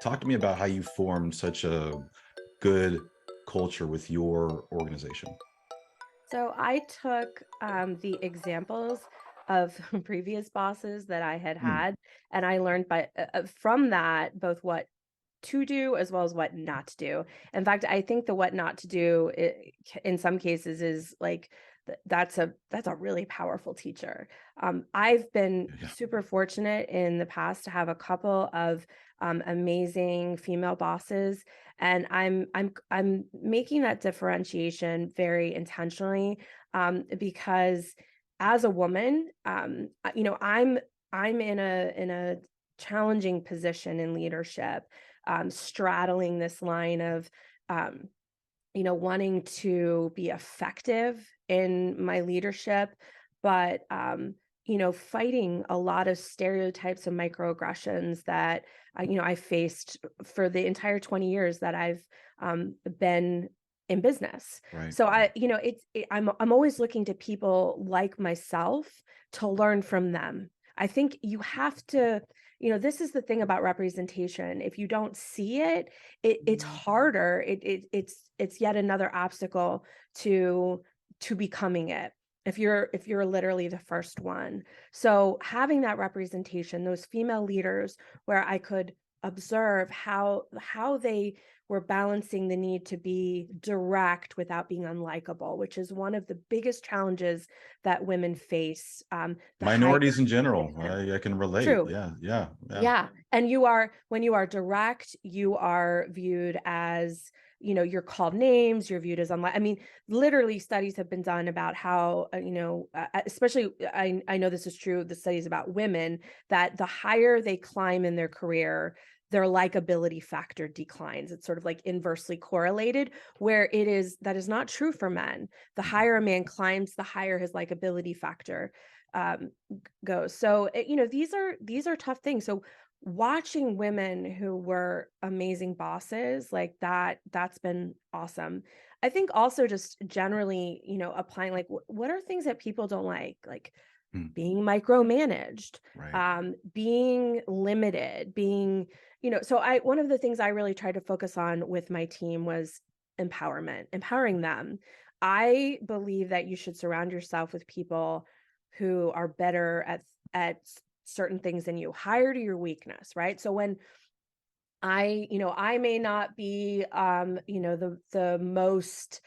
Talk to me about how you formed such a good culture with your organization. So I took the examples of previous bosses that I had Hmm. had, and I learned from that both what to do as well as what not to do. In fact, I think the what not to do in some cases is like that's a really powerful teacher. I've been Yeah. super fortunate in the past to have a couple of amazing female bosses, and I'm making that differentiation very intentionally because as a woman, I'm in a challenging position in leadership, straddling this line of, um, wanting to be effective in my leadership, but, fighting a lot of stereotypes and microaggressions that, I faced for the entire 20 years that I've been in business. Right. So I'm always looking to people like myself to learn from them. I think you have to, this is the thing about representation. If you don't see it, it's harder. It's yet another obstacle to becoming it. If you're literally the first one. So having that representation, those female leaders where I could observe how they were balancing the need to be direct without being unlikable, which is one of the biggest challenges that women face. The higher Minorities in they general. can. I can relate. True. Yeah. Yeah. Yeah. Yeah, and when you are direct, you are viewed as, you're called names, you're viewed as unlike. I mean, literally studies have been done about how, especially I know this is true, the studies about women, that the higher they climb in their career, their likability factor declines. It's sort of like inversely correlated, where that is not true for men. The higher a man climbs, the higher his likability factor um, goes. So, these are tough things. So watching women who were amazing bosses like that's been awesome. I think also just generally, applying like what are things that people don't like Hmm. being micromanaged, Right. being limited, being, so I one of the things I really tried to focus on with my team was empowerment, empowering them. I believe that you should surround yourself with people who are better at certain things than you. Hire to your weakness, right? So when I may not be, the most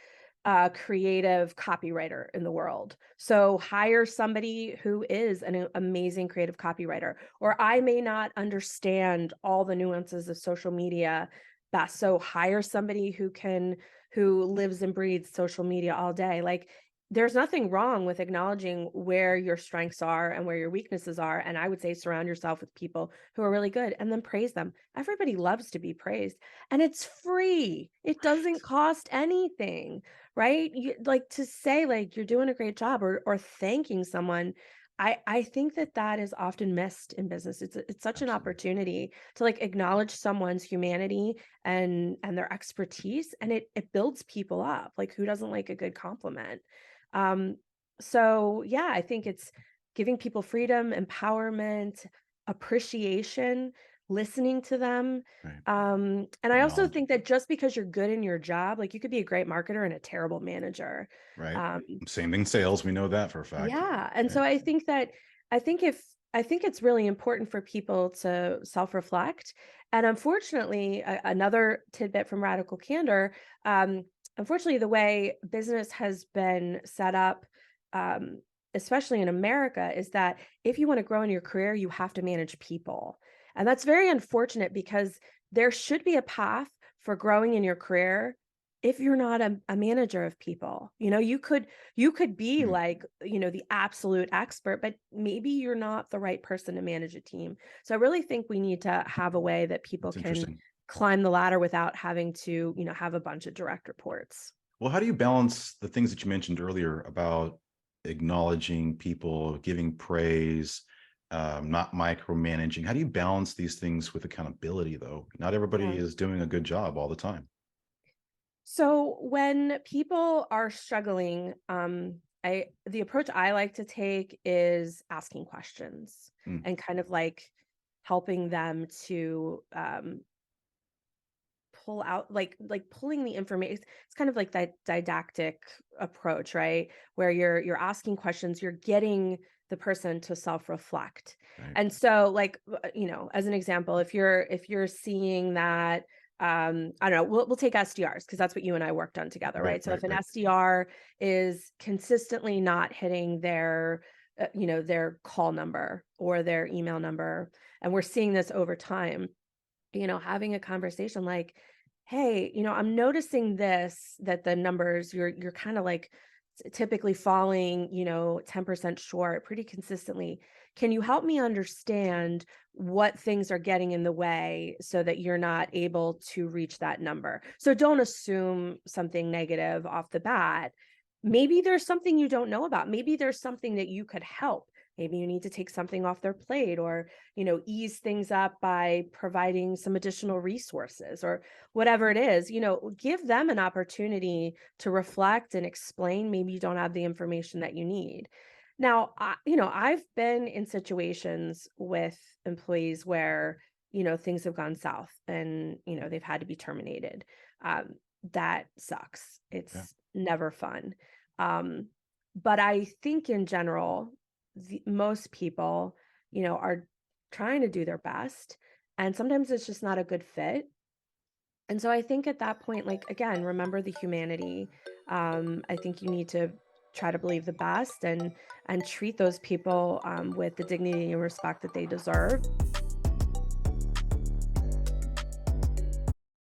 creative copywriter in the world. So hire somebody who is an amazing creative copywriter. Or I may not understand all the nuances of social media best. So hire somebody who lives and breathes social media all day. Like there's nothing wrong with acknowledging where your strengths are and where your weaknesses are. And I would say surround yourself with people who are really good and then praise them. Everybody loves to be praised and it's free. It doesn't cost anything, right? Like to say like you're doing a great job or thanking someone. I think that is often missed in business. It's such an Absolutely. opportunity to like acknowledge someone's humanity and their expertise, and it builds people up. Like who doesn't like a good compliment? Um, so yeah, I think it's giving people freedom, empowerment, appreciation, listening to them. Right. And I also Acknowledging. think that just because you're good in your job, like you could be a great marketer and a terrible manager. Right. Um, Same thing. Sales. We know that for a fact. yeah, and so Right. I think that I think if I think it's really important for people to self-reflect. And unfortunately, another tidbit from Radical Candor, unfortunately, the way business has been set up, especially in America, is that if you want to grow in your career, you have to manage people. And that's very unfortunate because there should be a path for growing in your career if you're not a manager of people. You could be Hmm. like, the absolute expert, but maybe you're not the right person to manage a team. So I really think we need to have a way that people That's can interesting. climb the ladder without having to, have a bunch of direct reports. Well, how do you balance the things that you mentioned earlier about acknowledging people, giving praise, not micromanaging? How do you balance these things with accountability, though? Not everybody Yeah. is doing a good job all the time. So when people are struggling, the approach I like to take is asking questions Mm. and kind of like helping them to pull out like pulling the information. It's kind of like that didactic approach, right? Where you're asking questions, you're getting the person to self-reflect. Right. And so like as an example, if you're seeing that I don't know, we'll take SDRs because that's what you and I worked on together, Right. right? So Right. if an Right. SDR is consistently not hitting their call number or their email number, and we're seeing this over time, having a conversation like, "Hey, I'm noticing this, that the numbers you're kind of like typically falling, 10% short pretty consistently. Can you help me understand what things are getting in the way so that you're not able to reach that number?" So don't assume something negative off the bat. Maybe there's something you don't know about. Maybe there's something that you could help. Maybe you need to take something off their plate or, ease things up by providing some additional resources or whatever it is, give them an opportunity to reflect and explain. Maybe you don't have the information that you need. Now, I've been in situations with employees where, things have gone south and, they've had to be terminated. Um, that sucks. Yeah. It's never fun. Um, but I think in general, most people, are trying to do their best. And sometimes it's just not a good fit. And so I think at that point, like, again, remember the humanity. I think you need to try to believe the best and treat those people with the dignity and respect that they deserve.